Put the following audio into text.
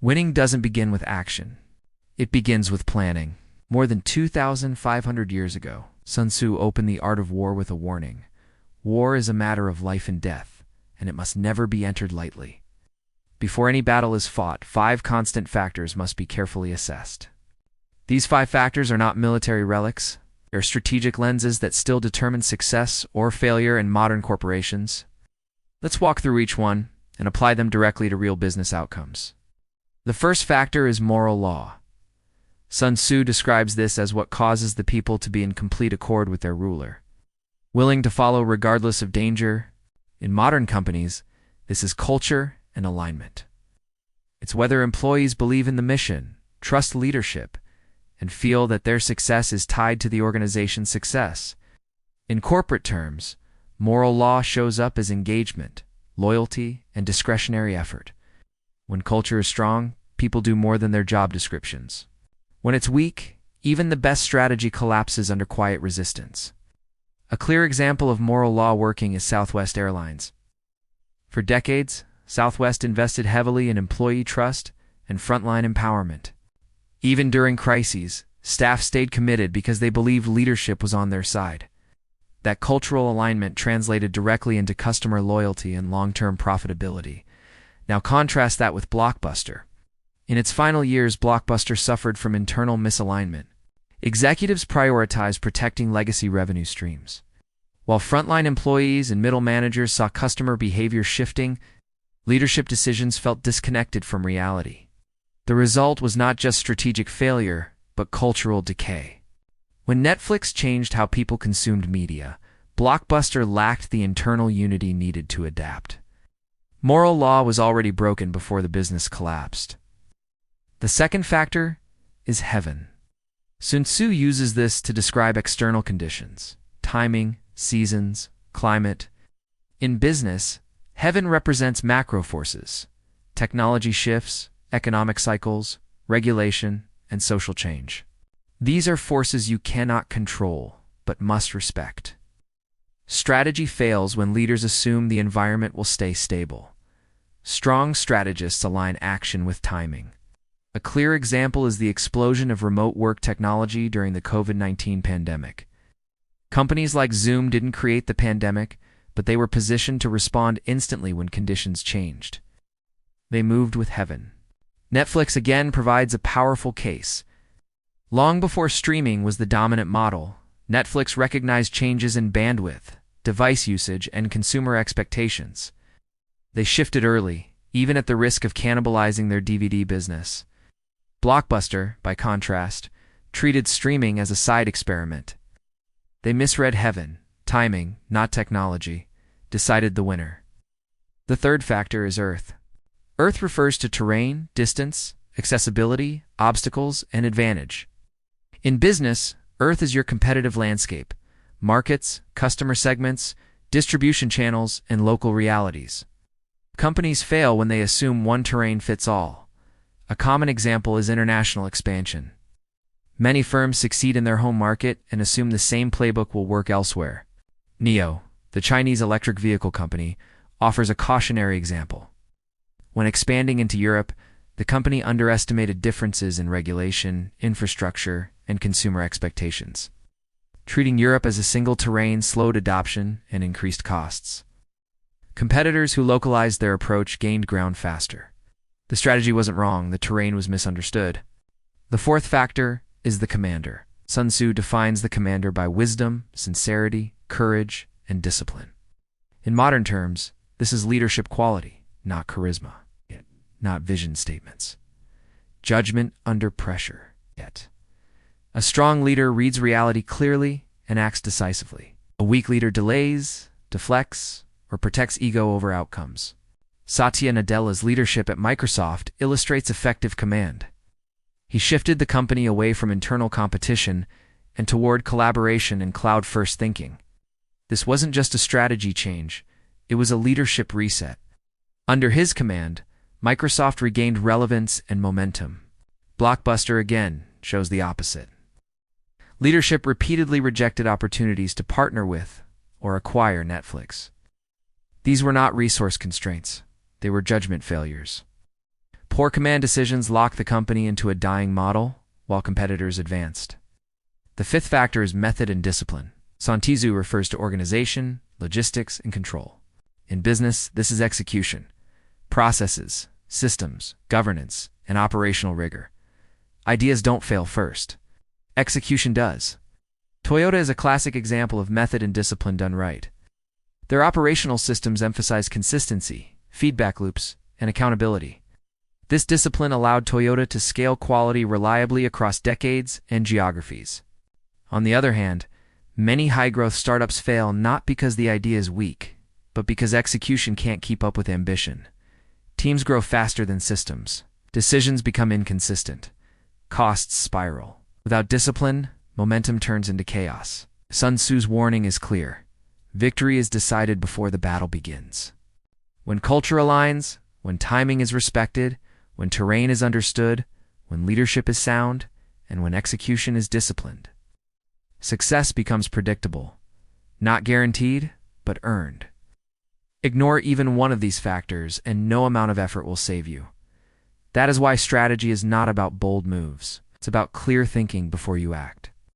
Winning doesn't begin with action. It begins with planning. More than 2,500 years ago, Sun Tzu opened the art of war with a warning. War is a matter of life and death, and it must never be entered lightly. Before any battle is fought, 5 constant factors must be carefully assessed. These 5 factors are not military relics. They're strategic lenses that still determine success or failure in modern corporations. Let's walk through each one and apply them directly to real business outcomes. The first factor is moral law. Sun Tzu describes this as what causes the people to be in complete accord with their ruler, willing to follow regardless of danger. In modern companies, this is culture and alignment. It's whether employees believe in the mission, trust leadership, and feel that their success is tied to the organization's success. In corporate terms, moral law shows up as engagement, loyalty, and discretionary effort. When culture is strong, people do more than their job descriptions. When it's weak, even the best strategy collapses under quiet resistance. A clear example of moral law working is Southwest Airlines. For decades, Southwest invested heavily in employee trust and frontline empowerment. Even during crises, staff stayed committed because they believed leadership was on their side. That cultural alignment translated directly into customer loyalty and long-term profitability. Now contrast that with Blockbuster. In its final years, Blockbuster suffered from internal misalignment. Executives prioritized protecting legacy revenue streams, while frontline employees and middle managers saw customer behavior shifting. Leadership decisions felt disconnected from reality. The result was not just strategic failure, but cultural decay. When Netflix changed how people consumed media, Blockbuster lacked the internal unity needed to adapt. Moral law was already broken before the business collapsed. The second factor is heaven. Sun Tzu uses this to describe external conditions: timing, seasons, climate. In business, heaven represents macro forces: technology shifts, economic cycles, regulation, and social change. These are forces you cannot control, but must respect. Strategy fails when leaders assume the environment will stay stable. Strong strategists align action with timing. A clear example is the explosion of remote work technology during the COVID-19 pandemic. Companies like Zoom didn't create the pandemic, but they were positioned to respond instantly when conditions changed. They moved with heaven. Netflix again provides a powerful case. Long before streaming was the dominant model, Netflix recognized changes in bandwidth, device usage, and consumer expectations. They shifted early, even at the risk of cannibalizing their DVD business. Blockbuster, by contrast, treated streaming as a side experiment. They misread heaven. Timing, not technology, decided the winner. The third factor is Earth. Earth refers to terrain, distance, accessibility, obstacles, and advantage. In business, Earth is your competitive landscape: markets, customer segments, distribution channels, and local realities. Companies fail when they assume one terrain fits all. A common example is international expansion. Many firms succeed in their home market and assume the same playbook will work elsewhere. NIO, the Chinese electric vehicle company, offers a cautionary example. When expanding into Europe, the company underestimated differences in regulation, infrastructure, and consumer expectations. Treating Europe as a single terrain slowed adoption and increased costs. Competitors who localized their approach gained ground faster. The strategy wasn't wrong, the terrain was misunderstood. The fourth factor is the commander. Sun Tzu defines the commander by wisdom, sincerity, courage, and discipline. In modern terms, this is leadership quality, not charisma, not vision statements. Judgment under pressure. A strong leader reads reality clearly and acts decisively. A weak leader delays, deflects, or protects ego over outcomes. Satya Nadella's leadership at Microsoft illustrates effective command. He shifted the company away from internal competition and toward collaboration and cloud-first thinking. This wasn't just a strategy change, it was a leadership reset. Under his command, Microsoft regained relevance and momentum. Blockbuster again shows the opposite. Leadership repeatedly rejected opportunities to partner with or acquire Netflix. These were not resource constraints, they were judgment failures. Poor command decisions locked the company into a dying model, while competitors advanced. The fifth factor is method and discipline. Sun Tzu refers to organization, logistics, and control. In business, this is execution, processes, systems, governance, and operational rigor. Ideas don't fail first. Execution does. Toyota is a classic example of method and discipline done right. Their operational systems emphasize consistency, feedback loops, and accountability. This discipline allowed Toyota to scale quality reliably across decades and geographies. On the other hand, many high-growth startups fail not because the idea is weak, but because execution can't keep up with ambition. Teams grow faster than systems. Decisions become inconsistent. Costs spiral. Without discipline, momentum turns into chaos. Sun Tzu's warning is clear. Victory is decided before the battle begins. When culture aligns, when timing is respected, when terrain is understood, when leadership is sound, and when execution is disciplined, success becomes predictable. Not guaranteed, but earned. Ignore even one of these factors, and no amount of effort will save you. That is why strategy is not about bold moves. It's about clear thinking before you act.